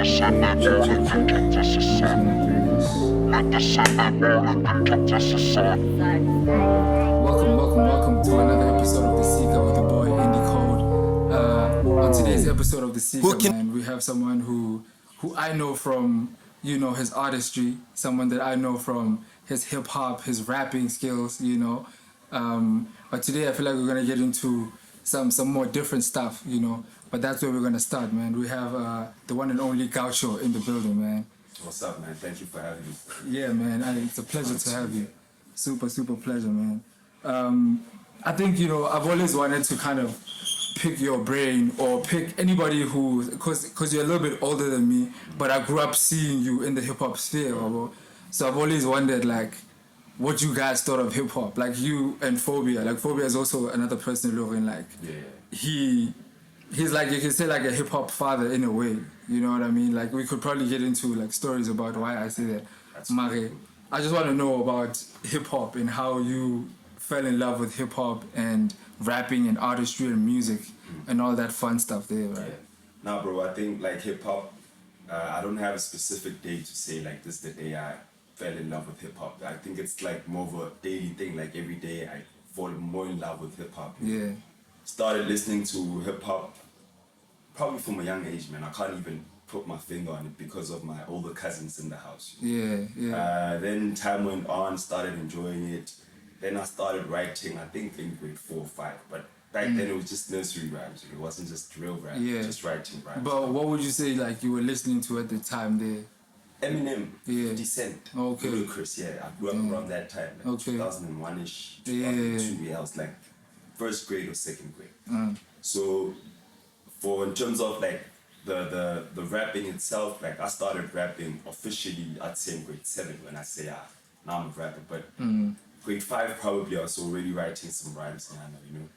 Welcome to another episode of The Seeker with your boy indiKode. On today's episode of The Seeker, man, we have someone who I know from, his artistry, someone that I know from his hip hop, his rapping skills, But today I feel like we're gonna get into some more different stuff, But that's where we're gonna start, man. We have the one and only Gaucho in the building, man. What's up, man? Thank you for having me. Yeah, man. It's a pleasure to have you. Super pleasure, man. I think, I've always wanted to kind of pick your brain or pick anybody who, because you're a little bit older than me, but I grew up seeing you in the hip-hop sphere. So I've always wondered, what you guys thought of hip-hop. Like you and Phobia. Like Phobia is also another person looking he's like, you can say like a hip-hop father in a way. You know what I mean? Like we could probably get into stories about why I say that. Mare, I just want to know about hip-hop and how you fell in love with hip-hop and rapping and artistry and music and all that fun stuff there, right? Yeah. Nah, bro, I think hip-hop, I don't have a specific day to say this is the day I fell in love with hip-hop. I think it's more of a daily thing. Like every day I fall more in love with hip-hop. Yeah. Started listening to hip-hop probably from a young age, man. I can't even put my finger on it because of my older cousins in the house. Yeah. Then time went on, started enjoying it. Then I started writing, I think in grade 4 or 5. But back then it was just nursery rhymes. It wasn't just real rap, just writing rhymes. But what would you say you were listening to at the time there? Eminem, 50 Cent, okay. Ludacris, I grew up around that time, 2001-ish, 2002, I was first grade or second grade. So in terms of the rapping itself, I started rapping officially, I'd say in grade 7 when I say now I'm a rapper, but grade 5 probably I was already writing some rhymes,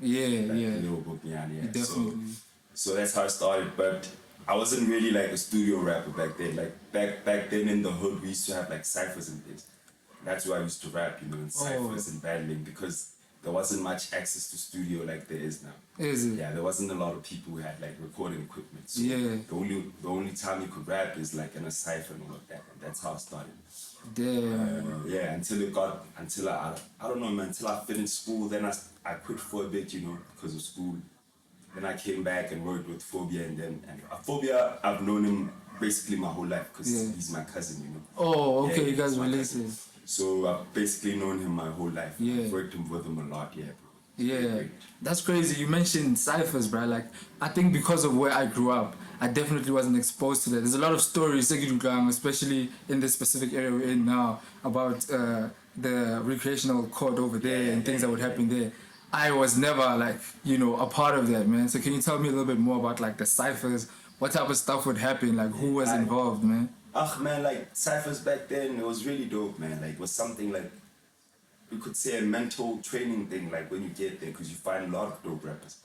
Little book, Definitely. So that's how I started, but I wasn't really a studio rapper back then. Back then in the hood, we used to have ciphers and things. That's where I used to rap, in ciphers and battling, because there wasn't much access to studio like there is now. Is it? Yeah, there wasn't a lot of people who had recording equipment. So the only time you could rap is in a cipher and all of that. And that's how I started. Damn. Until I don't know, man, until I finished school. Then I quit for a bit, because of school. Then I came back and worked with Phobia, and Phobia, I've known him basically my whole life because he's my cousin, Oh, okay, you guys related. So I've basically known him my whole life. Yeah. I've worked with him a lot, bro. Yeah, that's crazy. You mentioned ciphers, bro. I think because of where I grew up, I definitely wasn't exposed to that. There's a lot of stories, especially in this specific area we're in now, about the recreational court over there and things that would happen there. I was never a part of that, man. So can you tell me a little bit more about the ciphers? What type of stuff would happen? Who was involved, man? Man, ciphers back then, it was really dope, man. It was something you could say a mental training thing, when you get there, because you find a lot of dope rappers.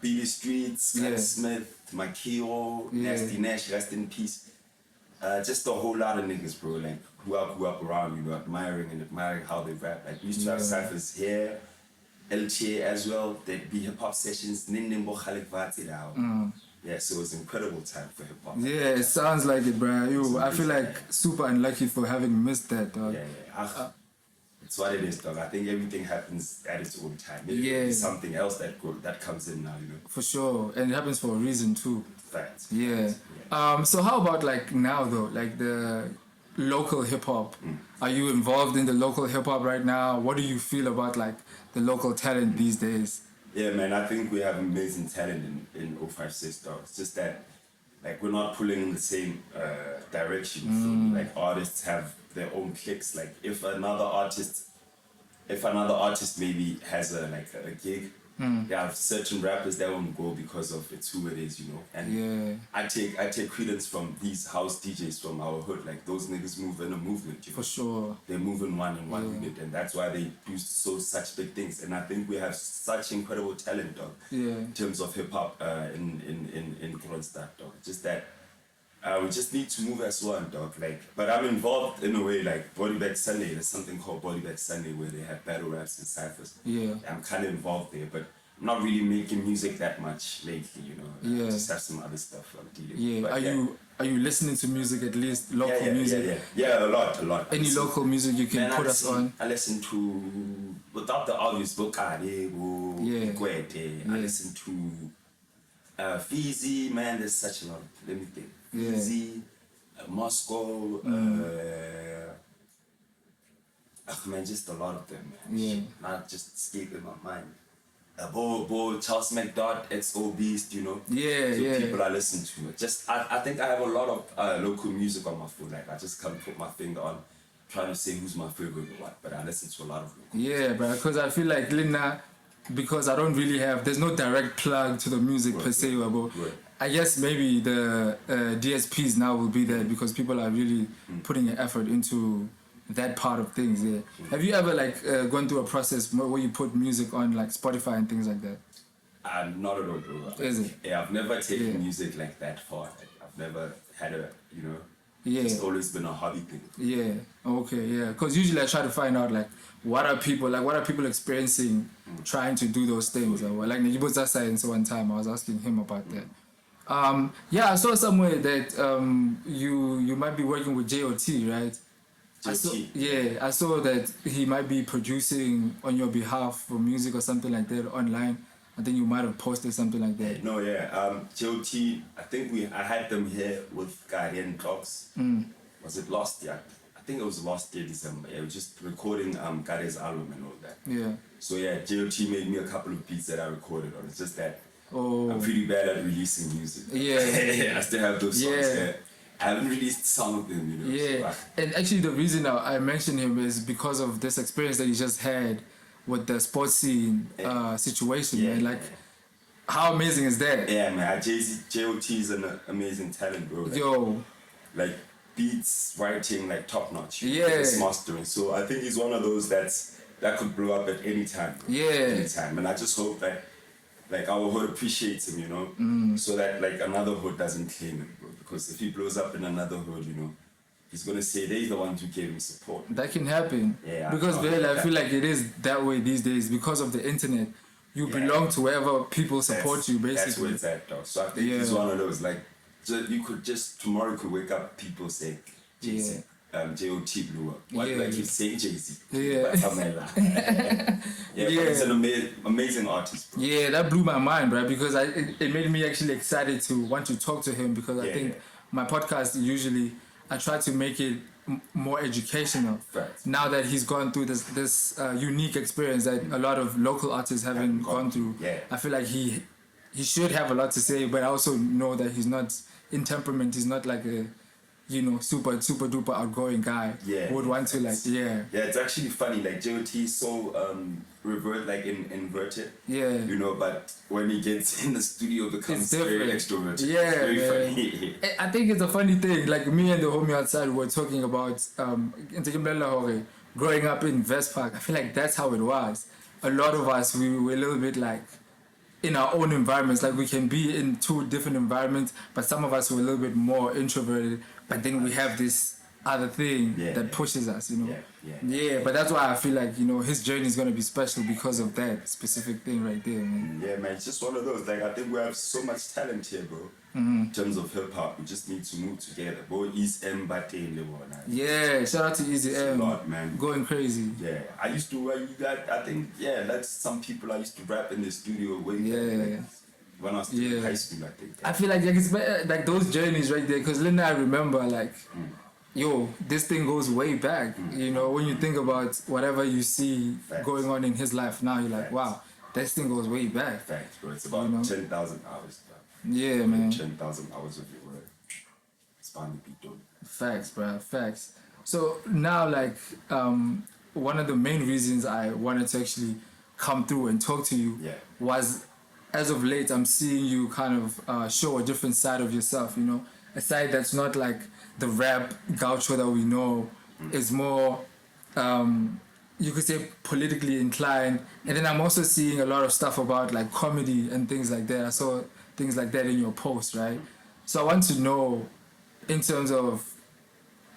Billy Streets, Smith, Makio, Nasty Nash, rest in peace. Just a whole lot of niggas, bro, who I grew up around, admiring how they rap. We used to have ciphers here, LTA as well. There'd be hip hop sessions, Yeah, so it was an incredible time for hip hop. Yeah, it sounds like it, bro. I feel super unlucky for having missed that, dog. Yeah. It's what it is, dog. I think everything happens at its own time. Maybe something else that comes in now, For sure, and it happens for a reason too. Facts. Yeah. So how about now though, the local hip hop? Are you involved in the local hip hop right now? What do you feel about the local talent these days? Yeah, man, I think we have amazing talent in 056, dog. It's just that we're not pulling in the same direction. Artists have their own cliques. If another artist maybe has a gig, there are certain rappers that won't go because of it's who it is, And I take credence from these house DJs from our hood. Those niggas move in a movement, For sure. They move in one unit, and that's why they do such big things. And I think we have such incredible talent, dog. In terms of hip hop, in Kronstadt, dog. Just that we just need to move as one, dog. But I'm involved in a way Body Bag Sunday. There's something called Body Bag Sunday where they have battle raps and ciphers. Yeah. I'm kind of involved there, but not really making music that much lately, you know. Yeah. Just have some other stuff I'm dealing Yeah. with. But Are you listening to music, at least local music? Yeah, a lot. Any local music you can put us on? I listen to, without the obvious Bokade, indiKode. I listen to Fizzy, man, there's such a lot. Let me think. Fizzy, Moscow, man, just a lot of them, man. Yeah. Not just escaping my mind. Bo, Charles McDonald, XO Beast, you know. People I listen to. Just I think I have a lot of local music on my phone. Like I just can't put my finger on trying to say who's my favorite or what, but I listen to a lot of local music. Bro, because I feel like Lina, because I don't really have, there's no direct plug to the music per se, but I guess maybe the DSPs now will be there because people are really putting an effort into that part of things. Have you ever like gone through a process where you put music on like Spotify and things like that? Not at all, bro. Is it? Yeah, I've never taken music like that far. Like, I've never had a, you know. It's always been a hobby thing. Because usually I try to find out like what are people experiencing trying to do those things. Like Nijibuza Science one time I was asking him about that. I saw somewhere that you might be working with JOT, right? I saw that he might be producing on your behalf for music or something like that online. I think you might have posted something like that. JOT, I think I had them here with Guardian Talks. Was it last year? I think it was last year, December. Yeah, we were just recording Gare's album and all that. Yeah. So JOT made me a couple of beats that I recorded on. It's just that I'm pretty bad at releasing music. I still have those songs I haven't released some of them, you know. And actually the reason I mentioned him is because of this experience that he just had with the sports scene situation, man. Like, how amazing is that? Yeah, man. JOT is an amazing talent, bro. Like, like beats, writing, like top notch. Just mastering. So I think he's one of those that could blow up at any time. Anytime. And I just hope that like our hood appreciates him, you know, so that like another hood doesn't claim him, bro. Because if he blows up in another hood, you know, he's gonna say they're the ones who gave him support. That can happen. Because I feel like it is that way these days because of the internet. You belong to wherever people support you, basically. That's where it's at, though. So I think he's one of those like tomorrow you could wake up people say, JOT blew up. Like you say Jay-Z. But he's an amazing artist, bro. Yeah, that blew my mind, right? Because it made me actually excited to want to talk to him because I think my podcast usually I try to make it more educational. Now that he's gone through this unique experience that a lot of local artists haven't gone through, I feel like he should have a lot to say, but I also know that he's not in temperament. He's not like a super duper outgoing guy who would want to like it's actually funny, like JOT is so inverted, you know, but when he gets in the studio becomes very extroverted. Very funny. I think it's a funny thing, like me and the homie outside were talking about growing up in West Park. I feel like that's how it was. A lot of us, we were a little bit like in our own environments, like we can be in two different environments, but some of us were a little bit more introverted, but then we have this other thing that pushes us, you know. But that's why I feel like, you know, his journey is going to be special because of that specific thing right there, man. Yeah, man, it's just one of those, like I think we have so much talent here, bro. In terms of hip-hop, we just need to move together. Bro, East M Bate, shout out to Easy M. Lot, man. Going crazy. Yeah, I used to, I think, that's some people I used to rap in the studio way when I was in high school, I think. I feel like it's like those journeys right there, because Linda, I remember like, this thing goes way back. You know, when you think about whatever you see going on in his life now, you're like, wow, this thing goes way back. Facts, bro. It's about 10,000 hours. Yeah, man. 10,000 hours of your work. It's bound to be done. Facts, bro. Facts. So now, like, one of the main reasons I wanted to actually come through and talk to you was, as of late, I'm seeing you kind of show a different side of yourself, you know? A side that's not like the rap Gaucho that we know. Is more, you could say, politically inclined. And then I'm also seeing a lot of stuff about like comedy and things like that. I saw things like that in your post, right? So I want to know, in terms of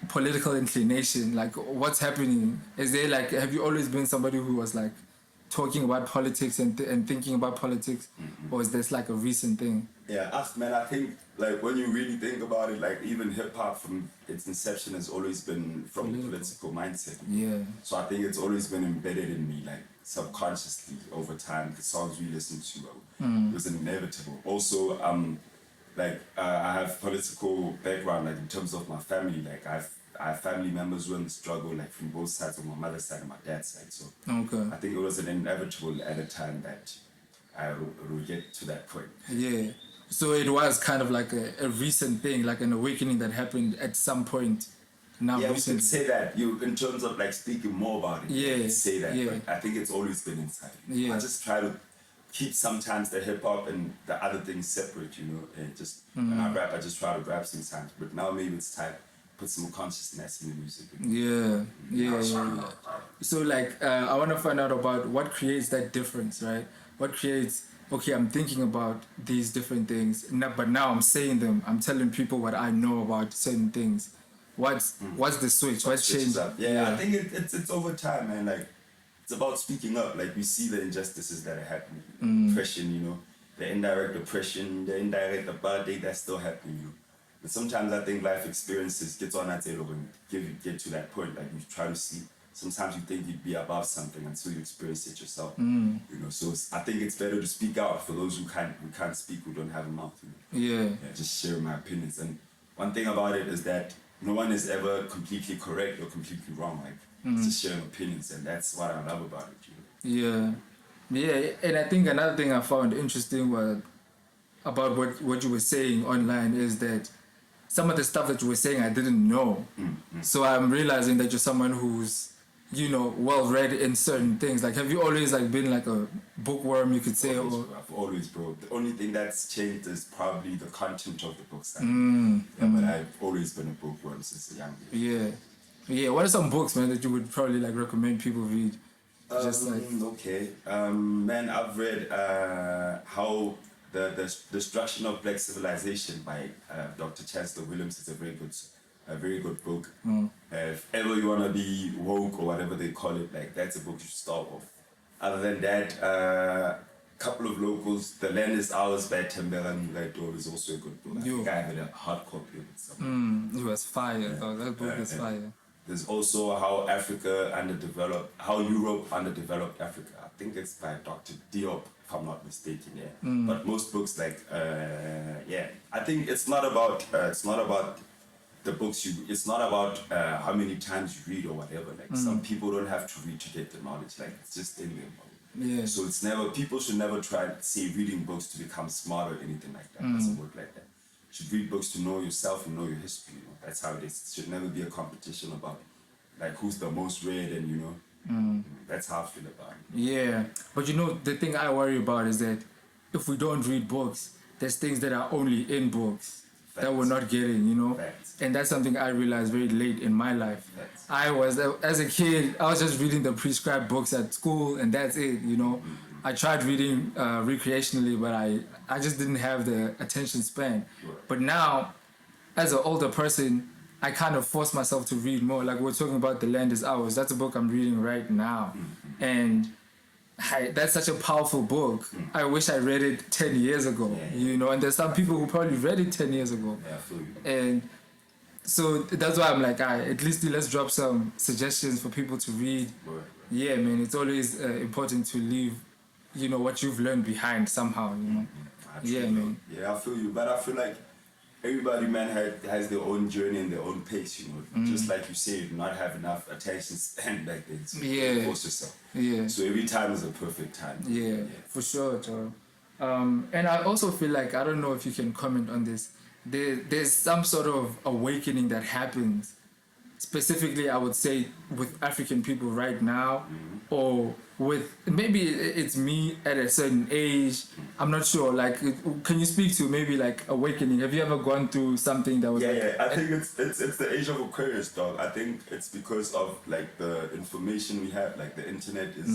political inclination, like what's happening? Is there like, have you always been somebody who was like, talking about politics and thinking about politics, or is this like a recent thing? Yeah, man, I think like when you really think about it, like even hip hop from its inception has always been from a political mindset. Yeah. So I think it's always been embedded in me, like subconsciously over time. The songs we listen to, it was inevitable. Also, I have political background, like in terms of my family. Like I have family members who are in the struggle, like from both sides of my mother's side and my dad's side. So Okay. I think it was an inevitable at a time that I will get to that point. Yeah. So it was kind of like a recent thing, like an awakening that happened at some point. Now, Yeah, recently. we could say that. You, in terms of like speaking more about it, Yeah, you could say that. yeah. But I think it's always been inside. Yeah. I just try to keep sometimes the hip hop and the other things separate, you know. And just when I rap, I just try to rap sometimes. But now maybe it's time to put some more consciousness in the music. Yeah. So like, I want to find out about what creates that difference, right? What creates? Okay, I'm thinking about these different things, but now I'm saying them. I'm telling people what I know about certain things. What's the switch? What's changed? Yeah, I think it's over time, man. Like it's about speaking up. Like we see the injustices that are happening, oppression, you know, the indirect oppression, the indirect apartheid that's still happening, you know. But sometimes I think life experiences gets on that table and get to that point. Like you try to see. Sometimes you think you'd be above something until you experience it yourself. You know, so I think it's better to speak out for those who can't speak, who don't have a mouth. You know? Yeah, just share my opinions. And one thing about it is that no one is ever completely correct or completely wrong. Like it's just sharing opinions, and that's what I love about it. You know? Yeah. And I think another thing I found interesting about what you were saying online is that some of the stuff that you were saying I didn't know. So I'm realizing that you're someone who's, you know, well read in certain things. Like, have you always like been like a bookworm, you could say? I've always, bro. The only thing that's changed is probably the content of the books. But I've always been a bookworm since a young age. Yeah. What are some books, man, that you would probably like recommend people read? Man, I've read how the Destruction of Black Civilization by Dr. Chancellor Williams. Is a very good book. If ever you want to be woke or whatever they call it, like that's a book you should start off. Other than that, couple of locals, The Land Is Ours by Tembera Ngaitor is also a good book. I think I have a hard copy of it somewhere. It was fire. That book is fire. There's also How Europe Underdeveloped Africa. I think it's by Dr. Diop, if I'm not mistaken. But most books, like, I think it's not about the books it's not about how many times you read or whatever. Like some people don't have to read to get the knowledge. Like it's just in them. So it's never, people should never try to say reading books to become smart or anything like that. It doesn't work like that. You should read books to know yourself and know your history. You know? That's how it is. It should never be a competition about like who's the most read, and you know. That's how I feel about it. Yeah, but you know, the thing I worry about is that if we don't read books, there's things that are only in books that we're not getting, you know. And that's something I realized very late in my life. As a kid, I was just reading the prescribed books at school, and that's it, you know. I tried reading recreationally, but I just didn't have the attention span. But now, as an older person, I kind of force myself to read more. Like we're talking about The Land Is Ours. That's a book I'm reading right now. And that's such a powerful book. I wish I read it 10 years ago, you know, and there's some people who probably read it 10 years ago. And so that's why I'm like, at least let's drop some suggestions for people to read. Yeah, man, it's always important to leave, you know, what you've learned behind somehow, you know. Man. Yeah, I feel you, but I feel like everybody, man, has their own journey and their own pace, you know. Just like you say, you do not have enough attention span back then to force yourself. So every time is a perfect time. For sure, Joe. And I also feel like, I don't know if you can comment on this, there's some sort of awakening that happens, specifically I would say with African people right now, or with maybe it's me at a certain age. I'm not sure. Like, can you speak to maybe like awakening? Have you ever gone through something that was? I think it's the age of Aquarius, dog. I think it's because of like the information we have. Like the internet is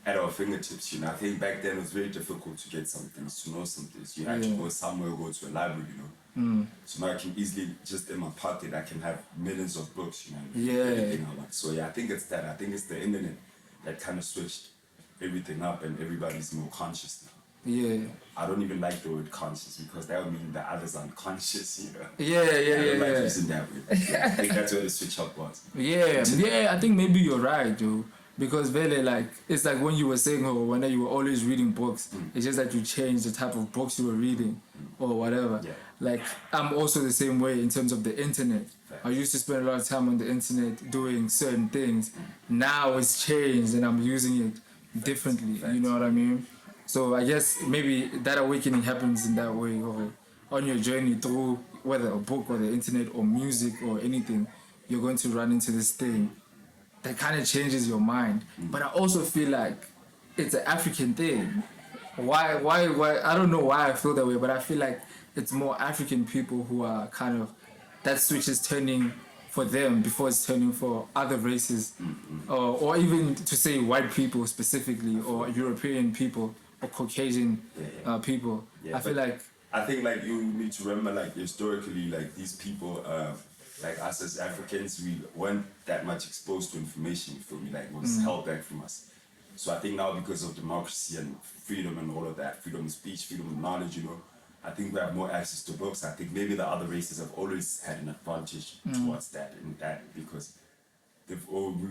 at our fingertips. You know, I think back then it was very difficult to get some things, to know some things. You had to go somewhere, go to a library. You know. So now I can easily, just in my pocket, I can have millions of books. You know. Everything I want. So I think it's that. I think it's the internet that kind of switched everything up and everybody's more conscious now. Yeah. I don't even like the word conscious because that would mean the others unconscious, you know. Yeah, I don't like using that word. I think that's where the switch up was. Yeah, I think maybe you're right, Joe. Because really, like, it's like when you were saying, oh, when you were always reading books, it's just that you changed the type of books you were reading or whatever. Yeah. Like, I'm also the same way in terms of the internet. I used to spend a lot of time on the internet doing certain things. Now it's changed and I'm using it differently. You know what I mean? So I guess maybe that awakening happens in that way, or on your journey through whether a book or the internet or music or anything, you're going to run into this thing that kind of changes your mind. But I also feel like it's an African thing. Why? I don't know why I feel that way, but I feel like it's more African people who are kind of, that switch is turning for them before it's turning for other races, or even to say white people specifically, or European people, or Caucasian people. Yeah, I feel like I think like you need to remember like historically like these people like us as Africans we weren't that much exposed to information, you feel me, like it was held back from us. So I think now because of democracy and freedom and all of that, freedom of speech, freedom of knowledge, you know, I think we have more access to books. I think maybe the other races have always had an advantage towards that and that because we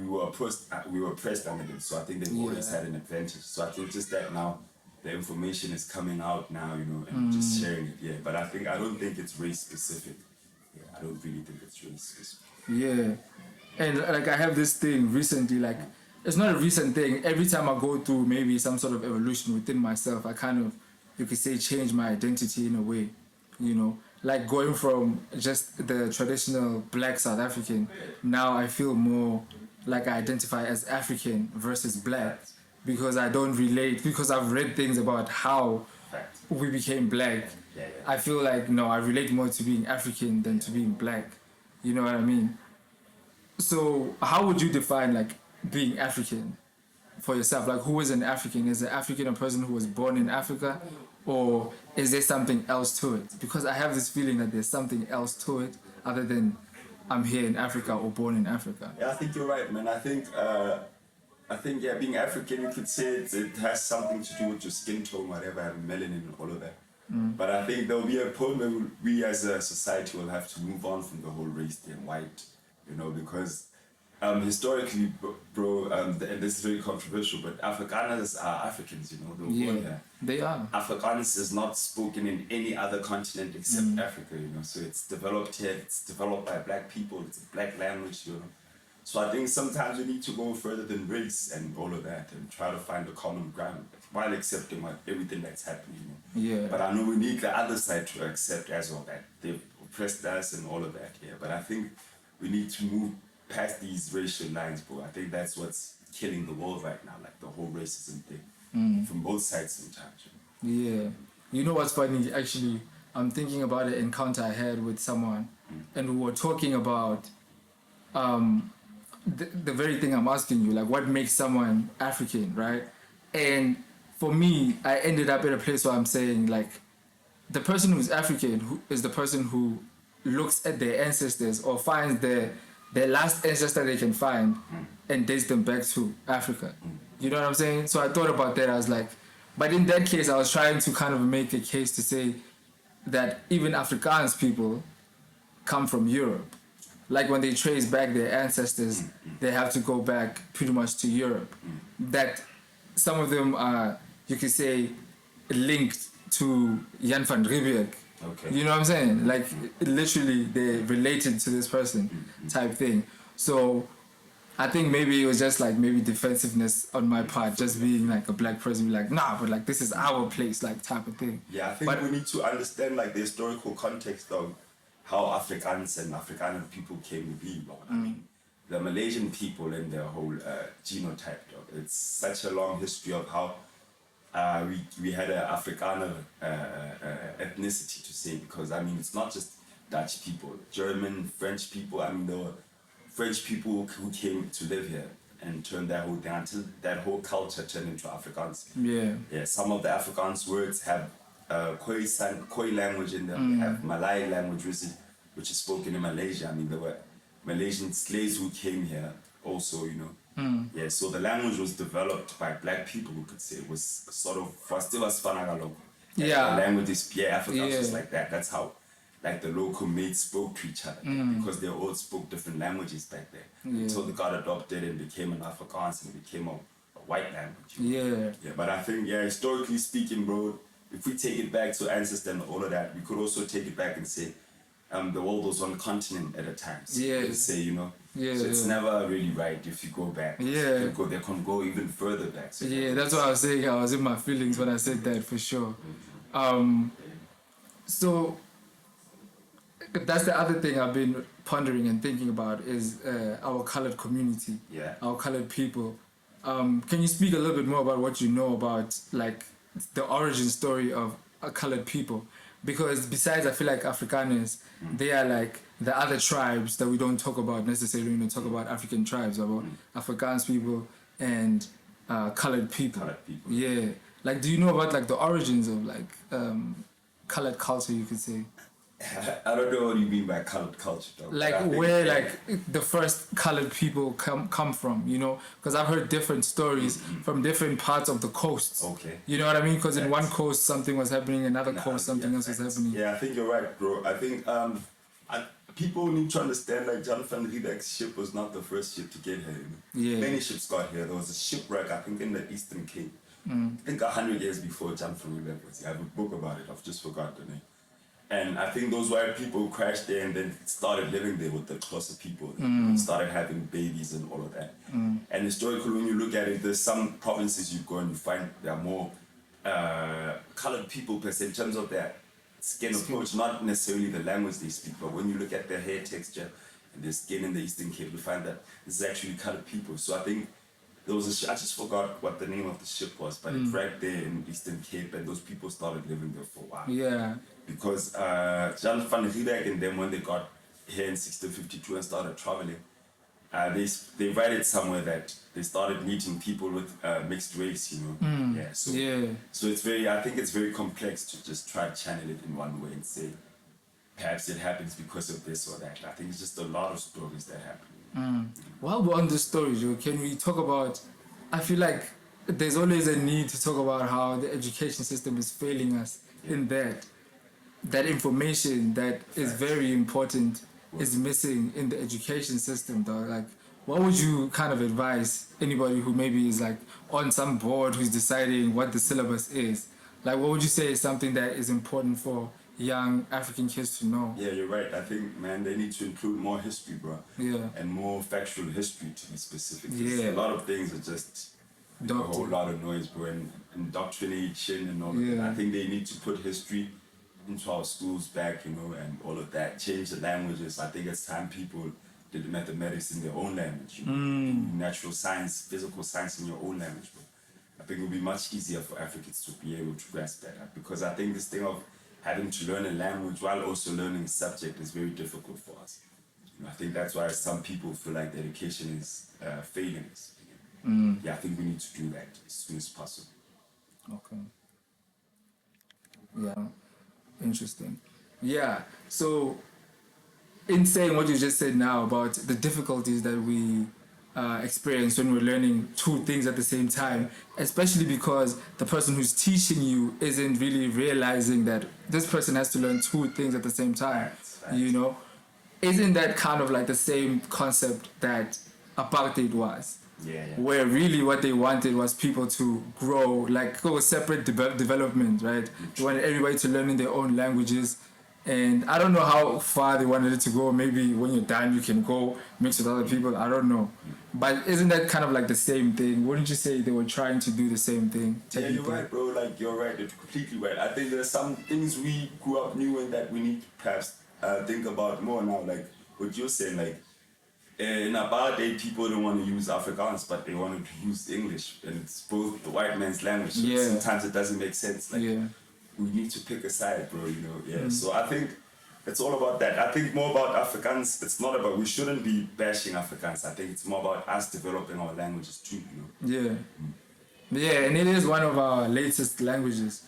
were oppressed under them. So I think they've always had an advantage. So I think just that now the information is coming out now, you know, and just sharing it. Yeah, but I don't think it's race specific. Yeah, I don't really think it's race specific. Yeah, and like I have this thing recently, like it's not a recent thing. Every time I go through maybe some sort of evolution within myself, I kind of, you could say, change my identity in a way, you know, like going from just the traditional black South African, now I feel more like I identify as African versus black because I don't relate, because I've read things about how we became black. I feel like, no, I relate more to being African than to being black. You know what I mean? So how would you define like being African for yourself? Like, who is an African? Is an African a person who was born in Africa, or is there something else to it? Because I have this feeling that there's something else to it other than I'm here in Africa or born in Africa. Yeah, I think you're right, man. I think yeah, being African, you could say it has something to do with your skin tone, whatever, having melanin and all of that. But I think there'll be a point where we as a society will have to move on from the whole race thing, white, you know, because historically, bro, and this is very controversial, but Afrikaners are Africans, you know. They are. Afrikaans is not spoken in any other continent except Africa, you know. So it's developed here, it's developed by black people, it's a black language, you know. So I think sometimes we need to go further than race and all of that and try to find a common ground while accepting everything that's happening. You know? Yeah. But I know we need the other side to accept as well that they've oppressed us and all of that. Yeah. But I think we need to move past these racial lines, bro. I think that's what's killing the world right now, like the whole racism thing from both sides sometimes. You know? Yeah. You know what's funny? Actually, I'm thinking about an encounter I had with someone, and we were talking about the very thing I'm asking you, like what makes someone African, right? And for me, I ended up in a place where I'm saying like the person who's African is the person who looks at their ancestors or finds their last ancestor they can find and dates them back to Africa. You know what I'm saying? So I thought about that. I was like, but in that case, I was trying to kind of make a case to say that even Afrikaans people come from Europe. Like when they trace back their ancestors, they have to go back pretty much to Europe. That some of them are, you could say, linked to Jan van Riebeeck. Okay. You know what I'm saying? Like literally they're related to this person type thing. So I think maybe it was just like maybe defensiveness on my part, just being like a black person, be like, nah, but like this is our place, like type of thing. Yeah, I think we need to understand like the historical context of how Afrikaans and Afrikaner people came to be, bro. I mean, the Malaysian people and their whole genotype, dog. It's such a long history of how we had an Afrikaner ethnicity to say, because I mean it's not just Dutch people, German, French people. I mean there were French people who came to live here and turned that whole thing until that whole culture turned into Afrikaans. Yeah. Yeah. Some of the Afrikaans words have Khoi language in them. They have Malay language, which is spoken in Malaysia. I mean there were Malaysian slaves who came here also, you know. Yeah, so the language was developed by black people, we could say. It was sort of, still as Fanagalo. Yeah. The languages, Afrikaans was Yeah. like that. That's how, like, the local mates spoke to each other. Because they all spoke different languages back then. Until they got adopted and became an Afrikaans and became a white language. You know? Yeah, but I think, historically speaking, bro, if we take it back to ancestors and all of that, we could also take it back and say, the world was one continent at a time. So say, you know. So it's never really right if you go back. They can go even further back. So that's what I was saying. I was in my feelings when I said that, for sure. So that's the other thing I've been pondering and thinking about is our colored community, our colored people. Can you speak a little bit more about what you know about, like, the origin story of colored people? Because besides, I feel like Afrikaners, they are like the other tribes that we don't talk about necessarily when we talk about African tribes, about Afrikaans people and colored people. Yeah. Like, do you know about, like, the origins of, like, colored culture, you could say? I don't know what you mean by colored culture, though. Like, where, like, the first colored people come from, you know? Because I've heard different stories from different parts of the coast. You know what I mean? Because in one coast something was happening, another coast something else was happening. Yeah, I think you're right, bro. I think people need to understand, like, John van Riebeck's ship was not the first ship to get here. Many ships got here. There was a shipwreck, I think, in the Eastern Cape. I think 100 years before John van Riebeck was here. I have a book about it. I've just forgotten the name. And I think those white people crashed there and then started living there with the closer people. Started having babies and all of that. And historically, when you look at it, there's some provinces you go and you find there are more colored people per se in terms of their skin approach, not necessarily the language they speak, but when you look at their hair texture and their skin in the Eastern Cape, you find that this is actually colored people. So I think there was I just forgot what the name of the ship was, but it's right there in Eastern Cape, and those people started living there for a while. Because Jan van Riebeck and them, when they got here in 1652 and started traveling, they read it somewhere that they started meeting people with mixed race, you know. So it's very, I think it's very complex to just try to channel it in one way and say, perhaps it happens because of this or that. I think it's just a lot of stories that happen. While we're on this story, Joe, can we talk about, I feel like there's always a need to talk about how the education system is failing us in that information that is very important is missing in the education system, dog. Like, what would you kind of advise anybody who maybe is, like, on some board who's deciding what the syllabus is? Like, what would you say is something that is important for young African kids to know? Yeah, you're right. I think, man, they need to include more history, bro. And more factual history, to be specific. A lot of things are just a whole lot of noise, bro, and indoctrination and all of that. I think they need to put history into our schools back, you know, and all of that. Change the languages. I think it's time people did mathematics in their own language, you know? Natural science, physical science in your own language, bro. I think it would be much easier for Africans to be able to grasp that, because I think this thing of having to learn a language while also learning a subject is very difficult for us. You know, I think that's why some people feel like the education is failing us. I think we need to do that as soon as possible. Interesting. So in saying what you just said now about the difficulties that we experience when we're learning two things at the same time, especially because the person who's teaching you isn't really realizing that this person has to learn two things at the same time, you know? Isn't that kind of like the same concept that apartheid was? Where really what they wanted was people to grow, like go a separate development, right? They wanted everybody to learn in their own languages. And I don't know how far they wanted it to go. Maybe when you're done, you can go mix with other people. I don't know. But isn't that kind of like the same thing? Wouldn't you say they were trying to do the same thing? Yeah, you're right, bro. Like, you're right. You're completely right. I think there's some things we grew up knowing that we need to perhaps think about more now. Like what you're saying, like, in about 8 people don't want to use Afrikaans, but they wanted to use English. And it's both the white man's language. Sometimes it doesn't make sense. Like, we need to pick a side, bro, you know. So I think it's all about that. I think more about Afrikaans. It's not about, we shouldn't be bashing Afrikaans. I think it's more about us developing our languages too, you know. And it is one of our latest languages.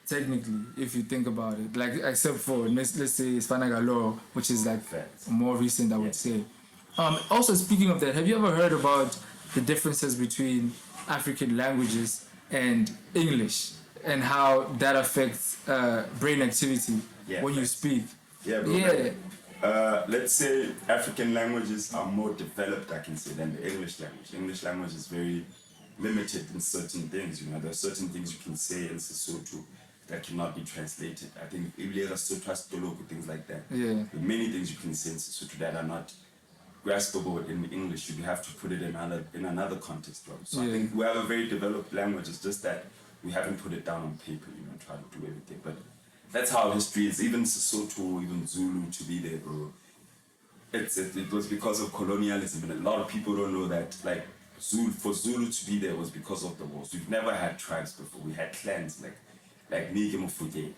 Technically, if you think about it, like, except for let's say Spanagalo, which is like more recent, I would say. Also, speaking of that, have you ever heard about the differences between African languages and English and how that affects brain activity Yeah, when you facts. speak? Yeah, bro. Yeah, Let's say African languages are more developed, I can say, than the English language. English language is very limited in certain things. You know, there are certain things you can say in Sesotho that cannot be translated. I think Iblera Sotras Toloko, things like that. yeah, There are many things you can say in Sesotho that are not graspable in English. You have to put it in another context, bro. So I Yeah. think we have a very developed language. It's just that we haven't put it down on paper, you know, try to do everything. But that's how history is. Even Sesotho, even Zulu to be there, bro. It was because of colonialism, and a lot of people don't know that. Like for Zulu to be there was because of the wars. We've never had tribes before. We had clans like Nige Mofokeng,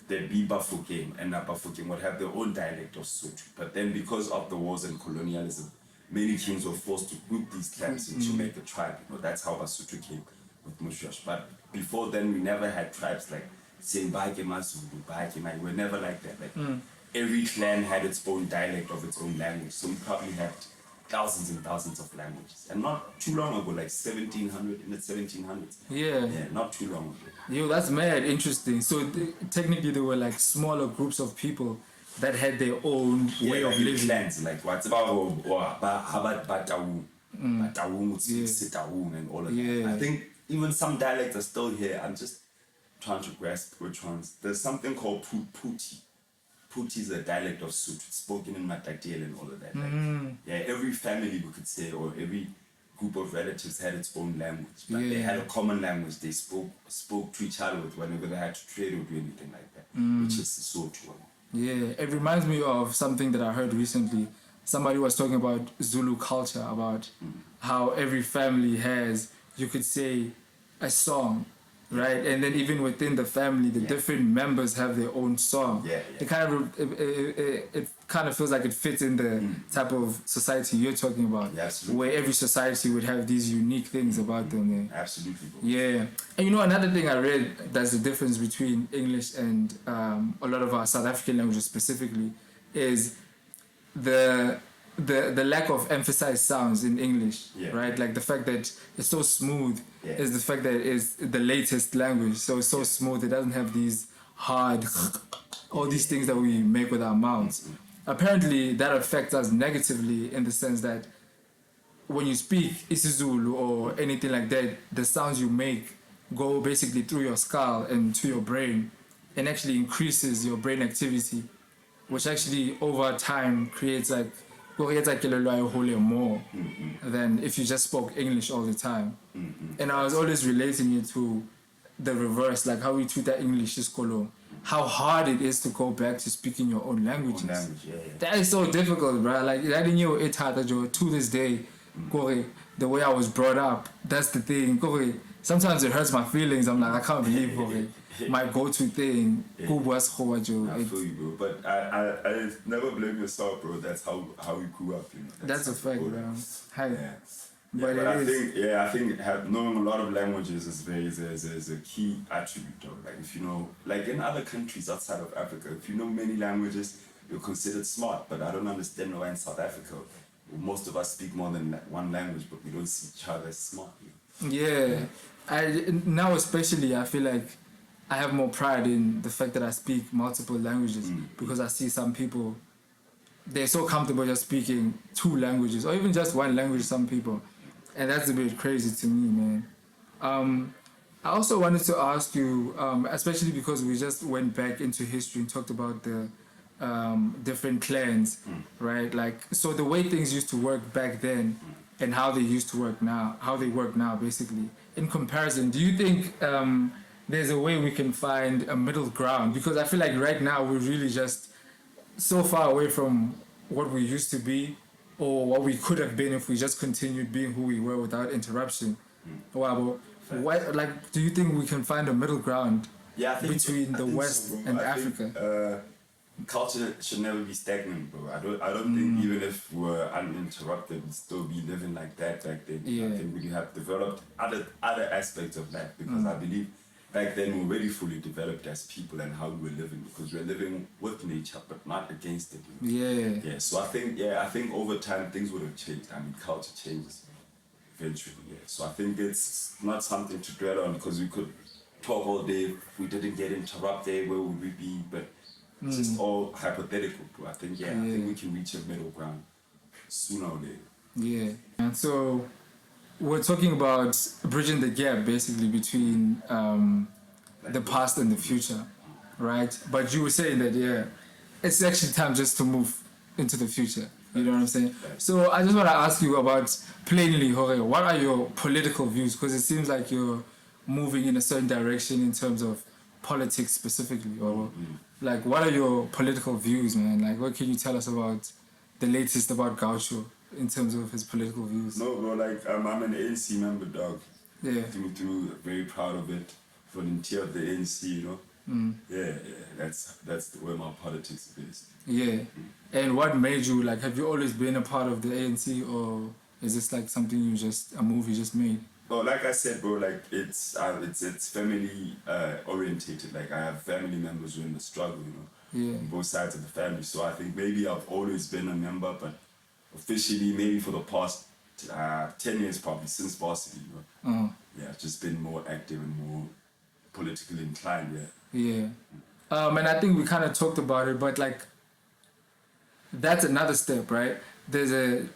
the Biba Fokeng, and Napa Fokeng would have their own dialect of Sotho. But then because of the wars and colonialism, many kings were forced to group these clans and to make a tribe. You know, that's how Basotho came with Mushash. But before then, we never had tribes like saying Baike Mazulu, Baike Mai. We were never like that. Like every clan had its own dialect of its own language. So we probably had thousands and thousands of languages. And not too long ago, like 1700, in the 1700s. yeah. Yeah, not too long ago. Yo, that's mad interesting. So technically, there were like smaller groups of people that had their own way of like living. clans, like what's about Batawung, Sitawung, and all of Yeah. that. I think even some dialects are still here. I'm just trying to grasp which ones. There's something called Puti. Puti is a dialect of Sotho, it's spoken in Matatiele and all of that. Like, yeah, every family we could say, or every group of relatives had its own language, but they had a common language they spoke to each other with whenever they had to trade or do anything like that, which is the Sotho. Yeah, it reminds me of something that I heard recently. Somebody was talking about Zulu culture, about how every family has, you could say, a song, right? And then even within the family, the different members have their own song. Yeah, yeah. It kind of it kind of feels like it fits in the type of society you're talking about, Yeah, absolutely. where every society would have these unique things about them. Yeah. Absolutely, bro. Yeah, and you know another thing I read that's the difference between English and a lot of our South African languages specifically is the lack of emphasized sounds in English, right? Like the fact that it's so smooth is the fact that it's the latest language, so it's so smooth. It doesn't have these hard, all these things that we make with our mouths. Apparently, that affects us negatively in the sense that when you speak isiZulu or anything like that, the sounds you make go basically through your skull and to your brain and actually increases your brain activity, which actually over time creates like more than if you just spoke English all the time. And I was always relating it to the reverse, like how we treat that English is how hard it is to go back to speaking your own languages. That is so difficult, bro. Like that in your to this day, the way I was brought up, that's the thing. Sometimes it hurts my feelings. I'm like, I can't believe my go-to thing. I feel you, bro. But I never blame yourself, bro. That's how we grew up, you know. That's a fact, bro. Yeah. But I think knowing a lot of languages is a key attribute, though. Like if you know, like in other countries outside of Africa, if you know many languages, you're considered smart. But I don't understand why in South Africa, most of us speak more than one language, but we don't see each other as smart. Yeah, now especially I feel like I have more pride in the fact that I speak multiple languages because I see some people, they're so comfortable just speaking two languages or even just one language, some people, and that's a bit crazy to me, man. I also wanted to ask you, especially because we just went back into history and talked about the different clans, right? Like, so the way things used to work back then and how they used to work now, how they work now, basically. In comparison, do you think there's a way we can find a middle ground? Because I feel like right now we're really just so far away from what we used to be or what we could have been if we just continued being who we were without interruption. Wow, but like, do you think we can find a middle ground between the West and Africa? Culture should never be stagnant, bro. I don't think even if we're uninterrupted, we'd still be living like that back then. I think we have developed other aspects of that because I believe back then we were already fully developed as people and how we were living, because we were living with nature but not against it. Yeah. Yeah, so I think over time things would have changed. I mean, culture changes eventually. Yeah, so I think it's not something to dwell on, because we could talk all day. If we didn't get interrupted, where would we be? But it's just all hypothetical, bro. I think I think we can reach a middle ground sooner or later. Yeah. And so we're talking about bridging the gap basically between the past and the future, right? But you were saying that, it's actually time just to move into the future. You know what I'm saying? So I just want to ask you about plainly, Jorge, what are your political views? Because it seems like you're moving in a certain direction in terms of politics specifically, or like what are your political views, man? Like what can you tell us about the latest about Gaucho in terms of his political views? No, bro, like I'm an ANC member, dog. Yeah. Through, very proud of it. Volunteer of the ANC, you know. Yeah, that's where my politics is. Yeah. And what made you, like, have you always been a part of the ANC, or is this like something a move you just made? Well, like I said, bro, like it's family orientated. Like I have family members who are in the struggle, you know, on both sides of the family. So I think maybe I've always been a member, but officially maybe for the past 10 years probably, since varsity, you know. Yeah, I've just been more active and more politically inclined, Yeah. And I think we kind of talked about it, but like that's another step, right? There's a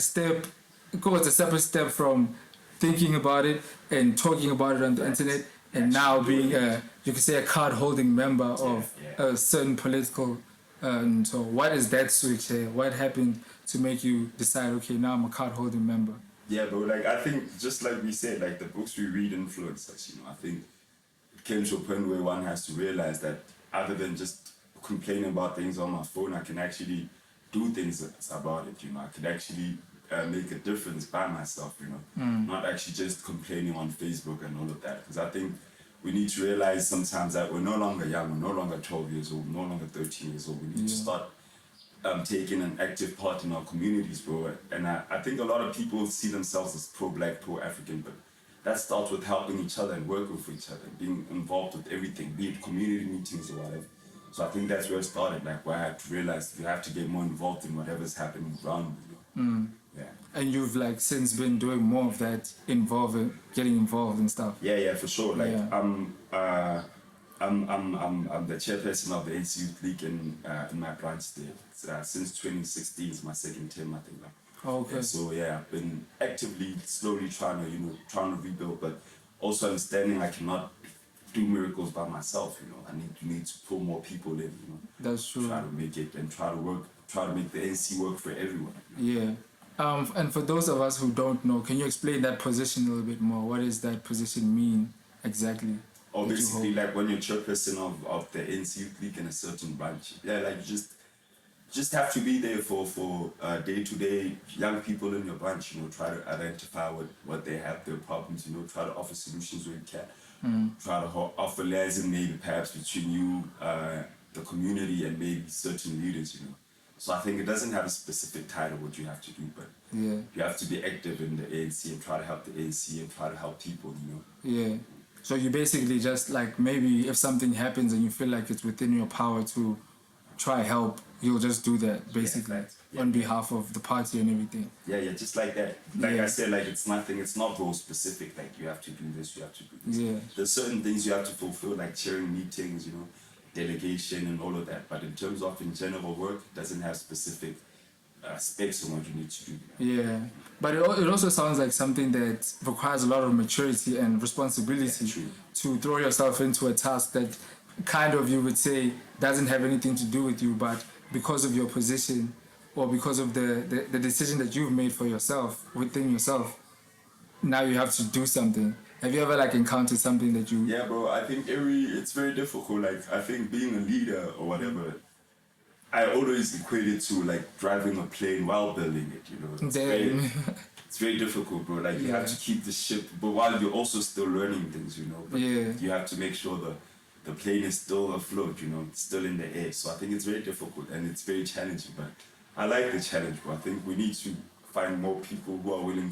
step, it's a separate step from thinking about it and talking about it on the internet, and now being you could say a card holding member of a certain political. So what is that switch here? What happened to make you decide, okay, now I'm a card holding member? Yeah, bro, like I think just like we said, like the books we read influence us, you know. I think it came to a point where one has to realize that other than just complaining about things on my phone, I can actually do things about it, you know. I can actually make a difference by myself, you know. Not actually just complaining on Facebook and all of that. Because I think we need to realize sometimes that we're no longer young, we're no longer 12 years old, no longer 13 years old. We need to start taking an active part in our communities, bro. And I think a lot of people see themselves as pro-black, pro-African, but that starts with helping each other and working for each other, being involved with everything, be it community meetings or whatever. So I think that's where it started, like where I had to realize you have to get more involved in whatever's happening around you. Yeah. And you've like since been doing more of that, getting involved and stuff. Yeah, for sure. Like I'm the chairperson of the ANC Youth League in my branch there. Since 2016 is my second term, I think. Like. Okay. And so I've been actively, slowly trying to rebuild, but also understanding I cannot do miracles by myself. You know, I need to pull more people in. You know, that's true. Try to make it and try to make the ANC work for everyone. Yeah. And for those of us who don't know, can you explain that position a little bit more? What does that position mean exactly? Or basically, like when you're chairperson of the ANC Youth League in a certain branch, like you just have to be there for day-to-day young people in your branch, you know, try to identify what they have, their problems, you know, try to offer solutions where you can. Try to offer liaison maybe perhaps between you, the community, and maybe certain leaders, you know. So I think it doesn't have a specific title what you have to do, but you have to be active in the ANC and try to help the ANC and try to help people, you know. Yeah. So you basically just like maybe if something happens and you feel like it's within your power to try help, you'll just do that basically on behalf of the party and everything. Yeah, just like that. Like I said, like it's not role specific, like you have to do this, you have to do this. Yeah. There's certain things you have to fulfill, like chairing meetings, you know, delegation and all of that. But in terms of in general work, it doesn't have specific specs on what you need to do. Yeah. But it also sounds like something that requires a lot of maturity and responsibility to throw yourself into a task that kind of, you would say, doesn't have anything to do with you, but because of your position or because of the decision that you've made for yourself, within yourself, now you have to do something. Have you ever like encountered something that you... Yeah, bro, I think it's very difficult. Like, I think being a leader or whatever, I always equate it to like driving a plane while building it, you know. It's very difficult, bro. Like, you have to keep the ship, but while you're also still learning things, you know. But you have to make sure the plane is still afloat, you know, it's still in the air. So I think it's very difficult and it's very challenging, but I like the challenge, bro. I think we need to find more people who are willing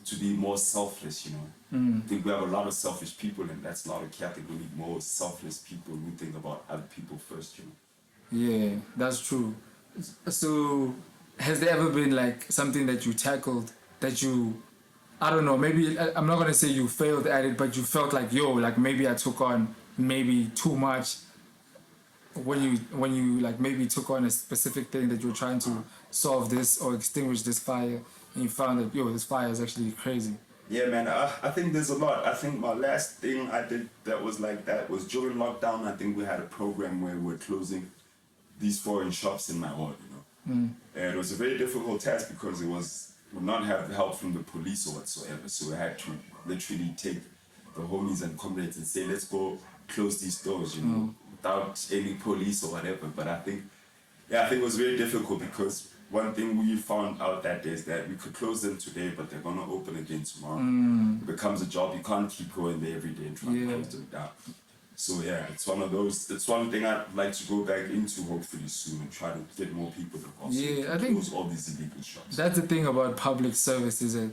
to be more selfless, you know. I think we have a lot of selfish people, and that's not okay. I think we need more selfless people who think about other people first, you know. Yeah, that's true. So, has there ever been like something that you tackled that you, I don't know, maybe I'm not gonna say you failed at it, but you felt like, yo, like maybe I took on maybe too much when you like maybe took on a specific thing that you were trying to solve this or extinguish this fire, and you found that, yo, this fire is actually crazy. Yeah, man, I think there's a lot. I think my last thing I did that was like that was during lockdown. I think we had a program where we were closing these foreign shops in my ward, you know. And it was a very difficult task because it would not have help from the police or whatsoever. So we had to literally take the homies and comrades and say, let's go close these doors, you know, without any police or whatever. But I think it was very difficult because one thing we found out that day is that we could close them today, but they're gonna open again tomorrow. It becomes a job. You can't keep going there every day and trying to close them down. So yeah, it's one of those. It's one thing I'd like to go back into hopefully soon and try to get more people involved. Yeah, I think close all these illegal shops. that's the thing about public service is that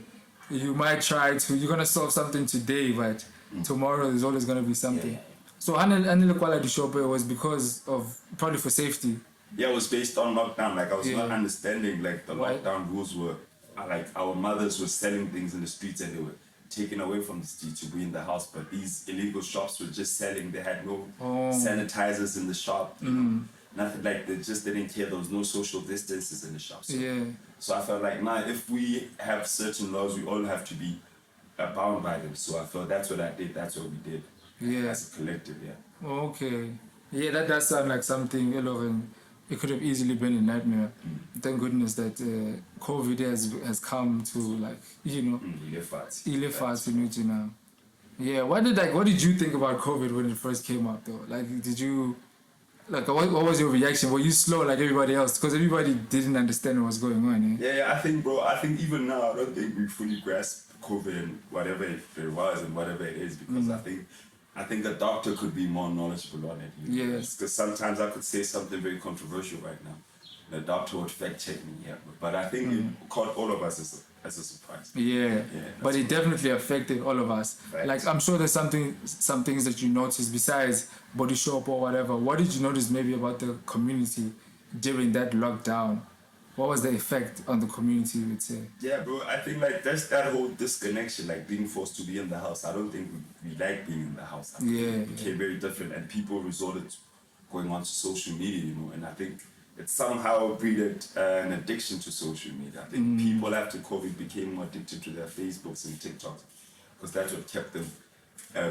you might try to, you're gonna solve something today, but tomorrow there's always gonna be something. Yeah. So Anil Quality Shop was because of probably for safety. Yeah, it was based on lockdown. Like I was not Yeah. understanding like the Right. lockdown rules were like our mothers were selling things in the streets and they were taken away from the street to be in the house. But these illegal shops were just selling. They had no sanitizers in the shop. You know? Nothing, like they just didn't care. There was no social distances in the shops. So I felt like if we have certain laws, we all have to be bound by them. So I felt that's what I did. That's what we did. Yeah. As a collective, yeah. Okay. Yeah, that does sound like something, and it could have easily been a nightmare. Thank goodness that COVID has come to, like, you know, ilefats, you know. Yeah, what did you think about COVID when it first came up though? Like, did you, like, what was your reaction? Were you slow like everybody else? Because everybody didn't understand what was going on. Yeah, I think even now, I don't think we fully grasp COVID and whatever it was and whatever it is, because I think a doctor could be more knowledgeable on it. Yes. Because sometimes I could say something very controversial right now. The doctor would fact check me, but I think it caught all of us as a surprise. Yeah, but it definitely affected all of us. Right. Like, I'm sure there's some things that you noticed besides body shop or whatever. What did you notice maybe about the community during that lockdown? What was the effect on the community, you would say? Yeah, bro, I think like that's that whole disconnection, like being forced to be in the house. I don't think we like being in the house. I think it became very different, and people resorted to going onto social media, you know, and I think it somehow breeded an addiction to social media. I think people after COVID became more addicted to their Facebooks and TikToks because that's what kept them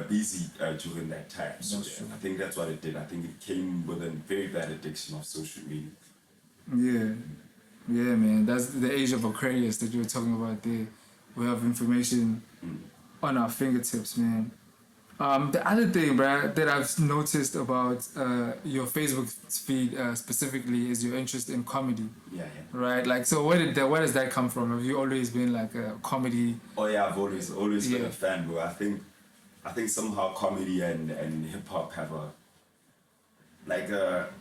busy during that time. So I think that's what it did. I think it came with a very bad addiction of social media. Yeah, man, that's the age of Aquarius that you were talking about there. We have information on our fingertips, man. The other thing, bro, that I've noticed about your Facebook feed specifically is your interest in comedy. Yeah. Right? Like, so where does that come from? Have you always been like a comedy? Oh yeah, I've always been a fan, bro. I think somehow comedy and hip hop have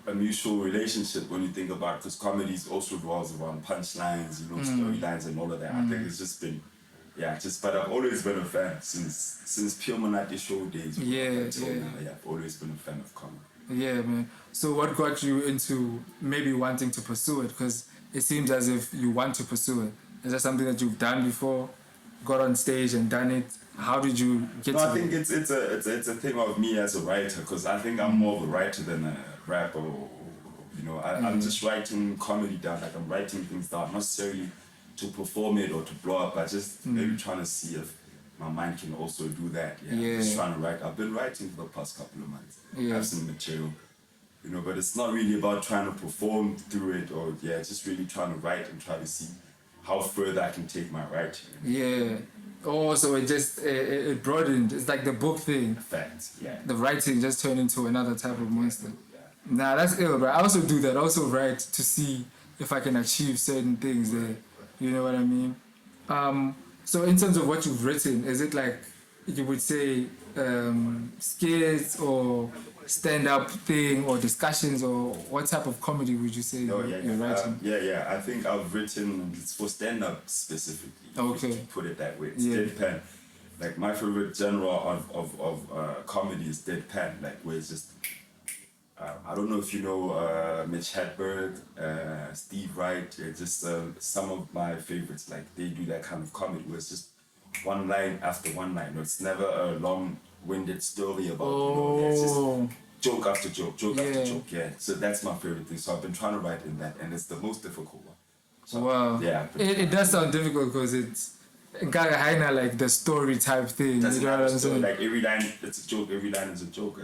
a mutual relationship when you think about it, because comedy also revolves around punchlines, you know, storylines and all of that. I think it's just been, but I've always been a fan since Pure Monate show days. I've always been a fan of comedy. Yeah, man. So what got you into maybe wanting to pursue it? Because it seems as if you want to pursue it. Is that something that you've done before? Got on stage and done it? How did you get to I think it's a thing of me as a writer, because I think I'm more of a writer than a rapper. You know, I'm just writing comedy down. Like, I'm writing things down, not necessarily to perform it or to blow up, but just maybe trying to see if my mind can also do that. Just trying to write. I've been writing for the past couple of months. I have some material, you know, but it's not really about trying to perform through it, or just really trying to write and try to see how further I can take my writing. Yeah. Oh, so it just it broadened. It's like the book thing. Facts, The writing just turned into another type of monster. Nah, that's ill, bro. I also do that. I also write to see if I can achieve certain things there. You know what I mean? So in terms of what you've written, is it like you would say skits, or stand-up thing or discussions, or what type of comedy would you say you're writing? I think I've written it's for stand-up specifically. Okay. To put it that way, it's Yeah. deadpan. Like my favorite genre of comedy is deadpan. Like where it's just. I don't know if you know Mitch Hedberg, Steve Wright. It's just some of my favorites. Like they do that kind of comedy where it's just one line after one line. It's never a long-winded story about. It's just joke after joke, after joke. Yeah. So that's my favorite thing. So I've been trying to write in that, and it's the most difficult one. So, wow. Yeah. It does sound difficult because it's kind of like the story type thing. Doesn't you know what I'm saying? Like every line, it's a joke. Every line is a joke.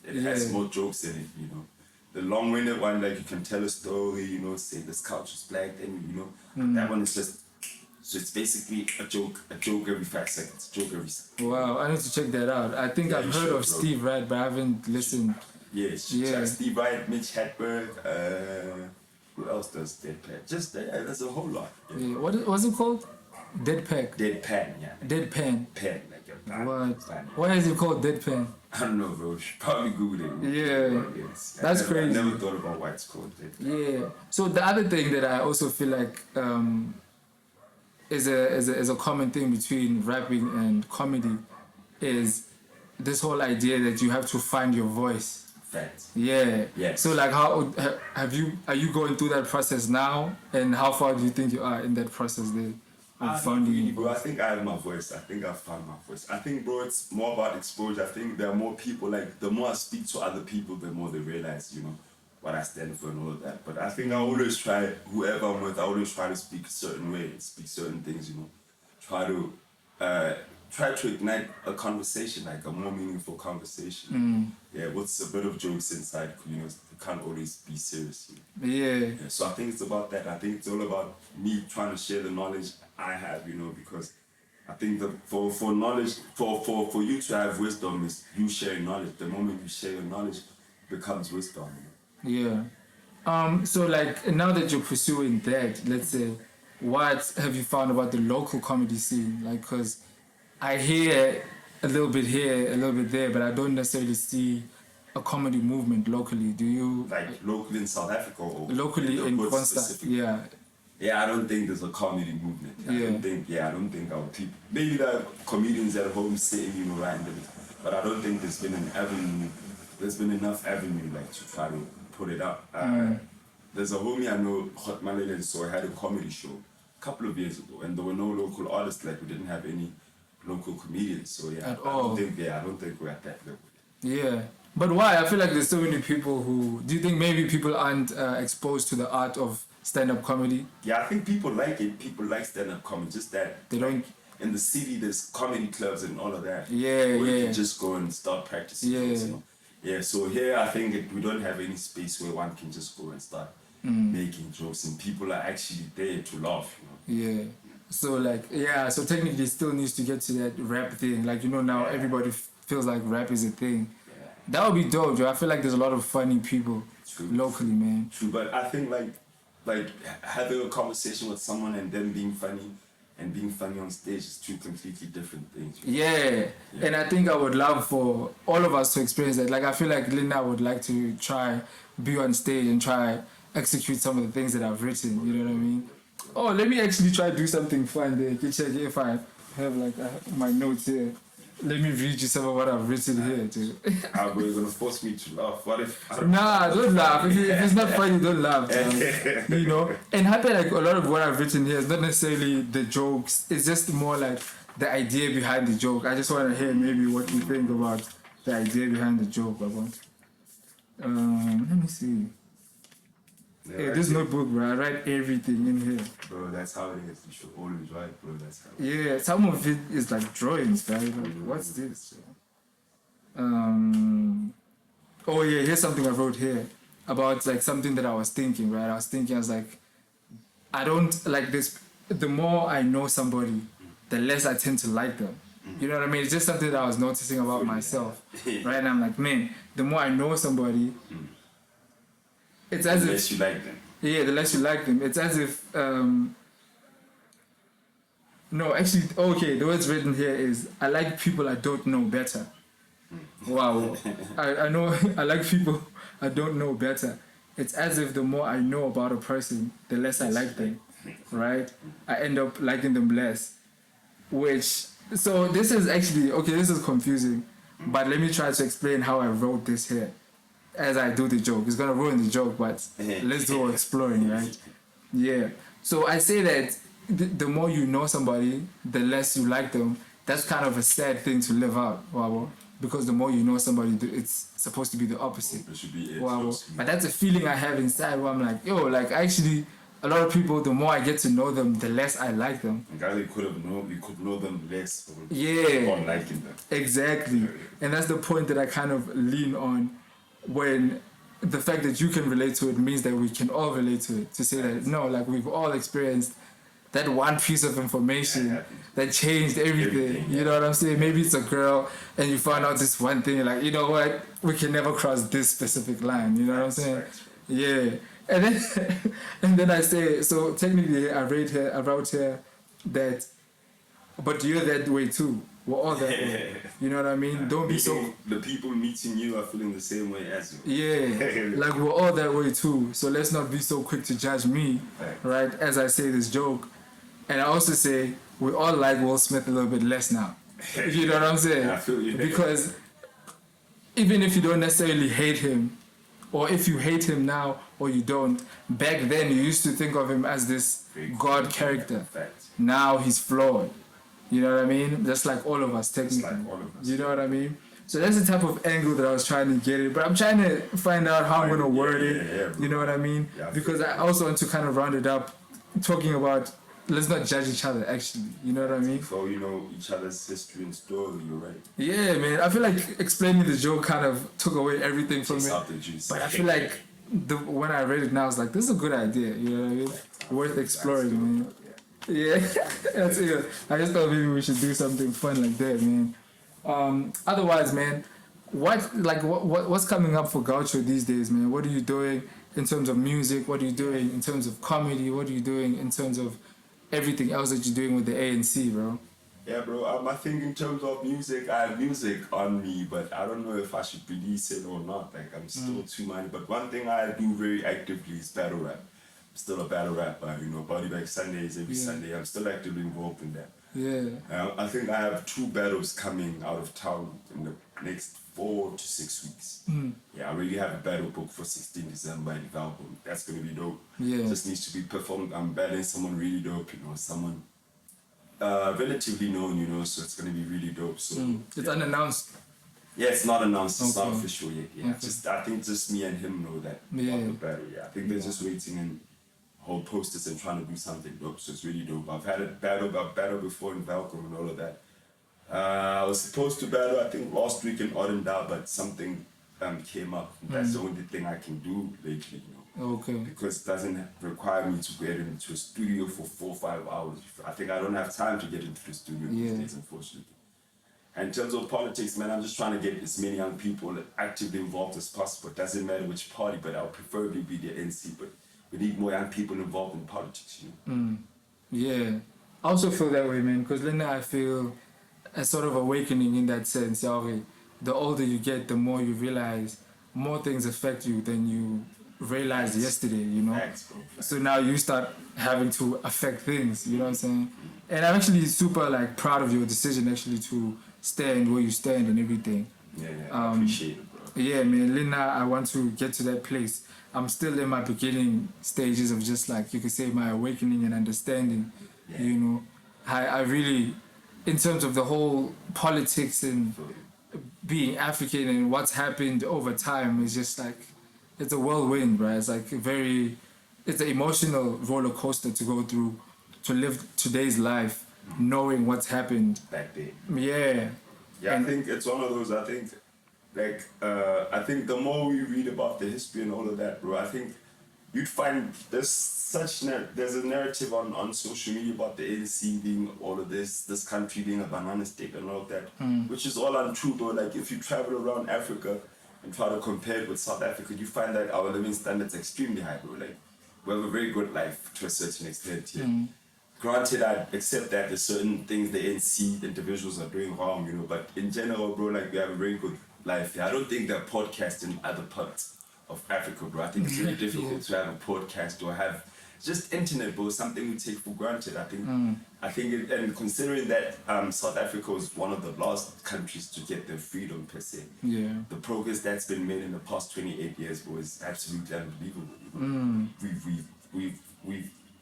It has more jokes in it. You know, the long-winded one, like you can tell a story. You know, say this couch is black, then you know that one is just. So it's basically a joke every 5 seconds, a joke every second. Wow, I need to check that out. I think I've heard of Steve Wright, but I haven't listened. Yes, Steve Wright, Mitch Hedberg, who else does Deadpan? Just there's a whole lot. Yeah. What's it called? Deadpan. Deadpan, yeah. Deadpan. Pen, like a pan. What? Pan. Why is it called Deadpan? I don't know, bro. You should probably Google it. Yeah, that's crazy. I never thought about why it's called Deadpan. Yeah. So the other thing that I also feel like is a common thing between rapping and comedy is this whole idea that you have to find your voice. Facts. Yeah. Yeah. So like, how are you going through that process now, and how far do you think you are in that process there? Bro, I think I have my voice. I think I've found my voice. I think, bro, it's more about exposure. I think there are more people, like, the more I speak to other people, the more they realize, you know, what I stand for and all of that. But I think I always try, whoever I'm with, I always try to speak a certain way, speak certain things, you know. Try to ignite a conversation, like a more meaningful conversation. Yeah, with a bit of jokes inside, you know, it can't always be serious. You know? Yeah. So I think it's about that. I think it's all about me trying to share the knowledge I have, you know, because I think that for knowledge, for you to have wisdom is you sharing knowledge. The moment you share your knowledge, it becomes wisdom. You know? Yeah. So like now that you're pursuing that, let's say, what have you found about the local comedy scene? Like, cause I hear a little bit here, a little bit there, but I don't necessarily see a comedy movement locally. Do you? Like locally in South Africa or locally in Consta? Yeah. Yeah, I don't think there's a comedy movement. I don't think our people. Maybe the comedians at home saying, you know, randomly, but I don't think there's been an avenue. There's been enough avenue like to try to put it up. There's a homie I know, Hot Malele, so I had a comedy show a couple of years ago, and there were no local artists. Like we didn't have any local comedians. So yeah, I don't think we're at that level. Yeah. But why? I feel like there's so many people who. Do you think maybe people aren't exposed to the art of stand-up comedy? Yeah, I think people like it. People like stand-up comedy. Just that they don't. In the city, there's comedy clubs and all of that. Yeah, where you can just go and start practicing. Yeah. Things, you know? Yeah. So here, I think we don't have any space where one can just go and start making jokes, and people are actually there to laugh. You know? Yeah. So like, so technically it still needs to get to that rap thing. Like, you know, now everybody feels like rap is a thing. Yeah. That would be dope, Joe. I feel like there's a lot of funny people locally, man. True, but I think like having a conversation with someone and them being funny and being funny on stage is two completely different things. Yeah. And I think I would love for all of us to experience that. Like, I feel like Linda would like to try be on stage and try execute some of the things that I've written, you know what I mean? Oh, let me actually try to do something fun there. You check if I have like my notes here. Let me read you some of what I've written here, too. You're gonna force me to laugh. What if? Nah, don't laugh. If it's not funny, don't laugh. You know. And happy like a lot of what I've written here is not necessarily the jokes. It's just more like the idea behind the joke. I just want to hear maybe what you think about the idea behind the joke. Let me see. Hey, this notebook, bro, I write everything in here. Bro, that's how it is. You should always write, bro. That's how it is. Some of it is like drawings, right? Like, what's this? Oh, yeah, here's something I wrote here about like something that I was thinking, right? I was like, I don't like this. The more I know somebody, the less I tend to like them. You know what I mean? It's just something that I was noticing about myself, right? And I'm like, man, the more I know somebody, it's as if the less you like them. Yeah, the less you like them. It's as if no, actually, okay. The words written here is I like people I don't know better. Wow. I know I like people I don't know better. It's as if the more I know about a person, the less I like them. Right? I end up liking them less. Which so this is actually okay, this is confusing. But let me try to explain how I wrote this here as I do the joke. It's gonna ruin the joke, but let's do exploring, right? Yeah. So I say that the more you know somebody, the less you like them. That's kind of a sad thing to live out, wow. Because the more you know somebody, it's supposed to be the opposite. It should be it. Wow. But that's a feeling I have inside where I'm like, yo, like actually, a lot of people, the more I get to know them, the less I like them. Guys, you could know them less. Yeah. Not liking them. Exactly. And that's the point that I kind of lean on when the fact that you can relate to it means that we can all relate to it. To say that, no, like we've all experienced that one piece of information that changed everything. You know what I'm saying? Maybe it's a girl and you find out this one thing, like, you know what, we can never cross this specific line. You know what I'm saying? Yeah. And then and then I say, so technically I wrote here that, but you're that way too. We're all that way. You know what I mean? Don't be so... The people meeting you are feeling the same way as you. Yeah, like we're all that way too. So let's not be so quick to judge me, right? As I say this joke. And I also say, we all like Will Smith a little bit less now. You know what I'm saying? I feel you. Because even if you don't necessarily hate him, or if you hate him now or you don't, back then you used to think of him as this God character. Now he's flawed. You know what I mean? Just like all of us, technically. You know what I mean? So that's the type of angle that I was trying to get it. But I'm trying to find out how I'm going to word it. You know what I mean? Because I also want to kind of round it up talking about, let's not judge each other, actually. You know what I mean? So you know each other's history and story, you're right. Yeah, man. I feel like explaining the joke kind of took away everything from it. But I feel like when I read it now, I was like, this is a good idea. You know what I mean? Worth exploring, man. Yeah, that's it. I just thought maybe we should do something fun like that, man. Otherwise, man, what's coming up for Gaucho these days, man? What are you doing in terms of music? What are you doing in terms of comedy? What are you doing in terms of everything else that you're doing with the ANC, bro? Yeah, bro. I think in terms of music, I have music on me, but I don't know if I should release it or not. Like, I'm still too minded. But one thing I do very actively is battle rap. I'm still a battle rapper, you know, Body Bag Sundays every Sunday. I'm still actively involved in that. Yeah. I think I have 2 battles coming out of town in the next 4 to 6 weeks. Yeah, I already have a battle booked for 16 December in Valpo. That's going to be dope. Yeah. Just needs to be performed. I'm battling someone really dope, you know, someone relatively known, you know, so it's going to be really dope. So It's unannounced. Yeah, it's not announced. It's not official yet. Yeah, Okay. I think just me and him know that about the battle. Yeah, I think they're just waiting and hold posters and trying to do something dope. So it's really dope. I've had a battle before in Valco and all of that. I was supposed to battle, I think, last week in Odendal, but something came up. That's the only thing I can do lately, you know. Okay. Because it doesn't require me to get into a studio for 4 or 5 hours. I think I don't have time to get into the studio these days, unfortunately. And in terms of politics, man, I'm just trying to get as many young people actively involved as possible. It doesn't matter which party, but I'll preferably be the NC. But we need more young people involved in politics, you know. Yeah. I also feel that way, man, because then I feel a sort of awakening in that sense. Okay, the older you get, the more you realize more things affect you than you realized yesterday, you know. So now you start having to affect things, you know what I'm saying? And I'm actually super like proud of your decision actually to stand where you stand and everything. Yeah, I appreciate it, bro. Yeah, man, Lina, I want to get to that place. I'm still in my beginning stages of just like, you could say, my awakening and understanding, you know. I really, in terms of the whole politics and being African and what's happened over time is just like, it's a whirlwind, right? It's like it's an emotional roller coaster to go through, to live today's life, knowing what's happened. Back then. Yeah. Yeah, I think it's one of those, I think the more we read about the history and all of that, bro, I think you'd find there's a narrative on social media about the ANC being all of this country being a banana state and all of that, which is all untrue, bro. Like, if you travel around Africa and try to compare it with South Africa, you find that our living standards are extremely high, bro. Like, we have a very good life to a certain extent here. granted, I accept that there's certain things the NC individuals are doing wrong, you know, but in general, bro, like we have a very good life here. I don't think that podcast in other parts of Africa, bro. I think it's really difficult to have a podcast or have just internet, bro. Something we take for granted. I think, and considering that South Africa was one of the last countries to get their freedom per se. Yeah. The progress that's been made in the past 28 years, bro, is absolutely unbelievable. You know?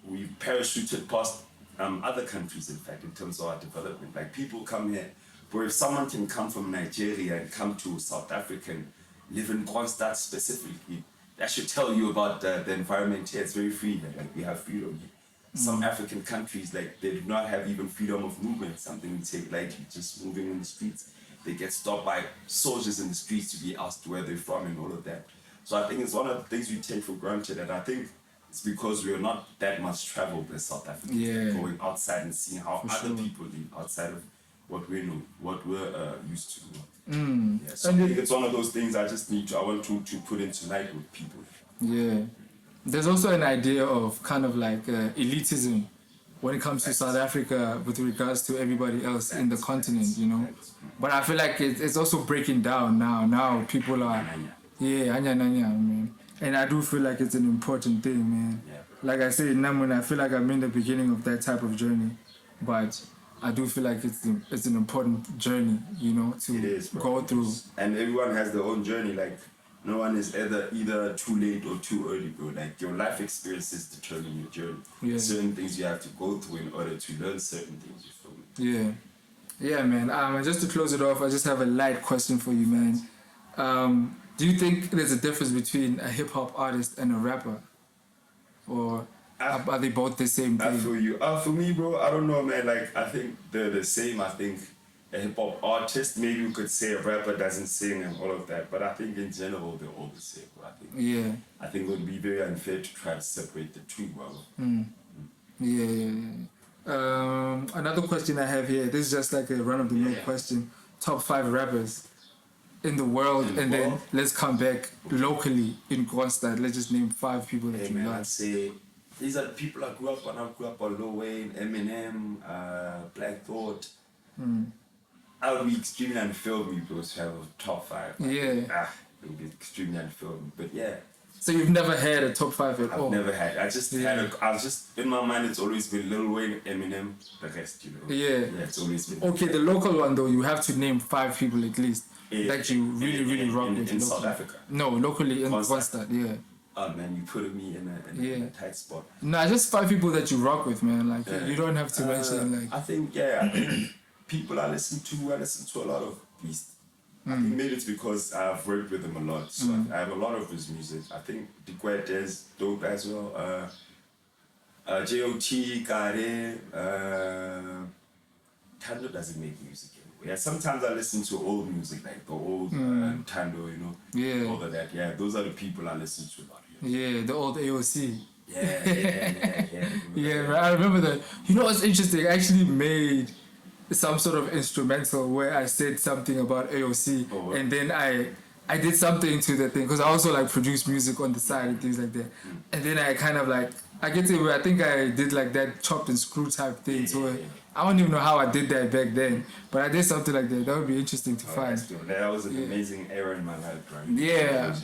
We've parachuted past other countries, in fact, in terms of our development. Like people come here, bro. If someone can come from Nigeria and come to South Africa and live in Kronstadt specifically, that should tell you about the environment here. It's very free. Like we have freedom here. Some African countries, like they do not have even freedom of movement. Something we take lightly, just moving in the streets. They get stopped by soldiers in the streets to be asked where they're from and all of that. So I think it's one of the things we take for granted, and I think it's because we're not that much traveled as South Africans. Yeah. Going outside and seeing how For other sure. people live outside of what we know, what we're used to. Yeah, so And I think it's one of those things I want to put into light with people. Yeah. There's also an idea of kind of like elitism when it comes to South Africa with regards to everybody else in the continent, you know. But I feel like it's also breaking down now. Now people are, anya, man. And I do feel like it's an important thing, man. Yeah. Like I said, Namun, I feel like I'm in the beginning of that type of journey. But I do feel like it's an important journey, you know, It to is, bro. go through. And everyone has their own journey. Like no one is either too late or too early, bro. Like your life experiences determine your journey. Yeah. Certain things you have to go through in order to learn certain things. You feel me? Yeah. Yeah, man. And just to close it off, I just have a light question for you, man. Do you think there's a difference between a hip hop artist and a rapper? Or are they both the same I thing? feel you. For me, bro, I don't know, man. Like, I think they're the same. I think a hip hop artist, maybe you could say a rapper doesn't sing and all of that. But I think in general, they're all the same, bro. I think it would be very unfair to try to separate the two, bro. Another question I have here, this is just like a run-of-the-mill question. Top 5 rappers in the world, and then let's come back locally in Kronstadt. Let's just name 5 people that Hey, you man, like. I'd say these are the people I grew up on. I grew up on Lil Wayne, Eminem, Black Thought. I would be extremely unfair me, bro, to have a top 5. It would be extremely unfair me. But yeah. So you've never had a top 5 at all? I've never had. I was just in my mind. It's always been Lil Wayne, Eminem, the rest, you know. Yeah. It's always been. Okay, the local one though, you have to name 5 people at least that you really rock with. In South Africa. No, locally in Kronstadt. Kronstadt, yeah. Oh man, you put me in a tight spot. Nah, just 5 people that you rock with, man. Like you don't have to mention like. I think people I listen to a lot of Beast. I think maybe it's because I've worked with him a lot, so I have a lot of his music. I think indiKode is dope as well. J.O.T, Kare, Tando doesn't make music anymore. Yeah, sometimes I listen to old music, like the old Tando, you know. Yeah. All of that. Yeah, those are the people I listen to a lot. Yeah, the old AOC. Yeah. Yeah, man, I remember that. You know what's interesting? I actually made some sort of instrumental where I said something about AOC, and then I did something to the thing because I also like produce music on the side and things like that. And then I kind of like I get to where I think I did like that chopped and screw type thing. So I don't even know how I did that back then, but I did something like that. That would be interesting to find. That was an amazing era in my life, right? Yeah.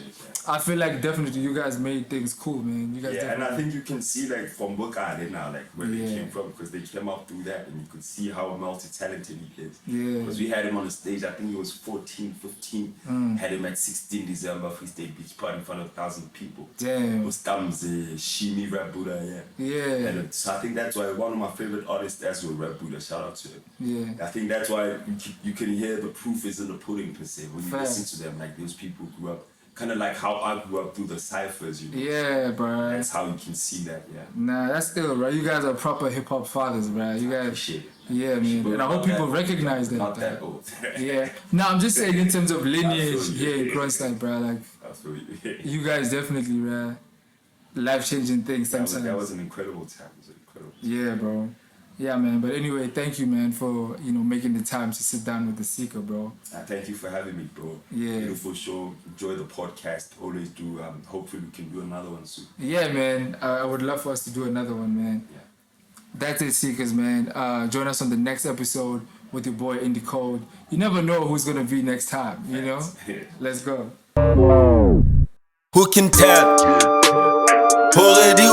I feel like definitely you guys made things cool, man. You guys and I think you can see like from Bukade now, like where they came from, because they came up through that, and you could see how multi-talented he is. Yeah. Because we had him on the stage, I think he was 14, 15, had him at 16 December Free State Beach Party in front of 1,000 people. Damn. Ustamze, Shimi, Rap Buddha, Yeah. And so I think that's why one of my favorite artists as well, Rap Buddha, shout out to him. Yeah. I think that's why you can hear the proof is in the pudding per se, when you listen to them, like those people grew up kind of like how I grew up through the ciphers, you know. Yeah, bro. That's how you can see that, Nah, that's ill, bro. You guys are proper hip hop fathers, bro. You guys. Shit. Yeah, man. And I hope people recognize that. Not that old. Yeah. No, I'm just saying in terms of lineage here in Kronstadt, bro. Like, you guys definitely, bro. Life-changing things sometimes. That was an incredible time. It was incredible. Yeah, bro. Yeah, man. But anyway, thank you, man, for making the time to sit down with the Seeker, bro. Thank you for having me, bro. Yeah. Beautiful show. Enjoy the podcast. Always do. Hopefully we can do another one soon. Yeah, man. I would love for us to do another one, man. Yeah. That's it, Seekers, man. Join us on the next episode with your boy indiKode. You never know who's gonna be next time, you know? Let's go. Who can tell? Already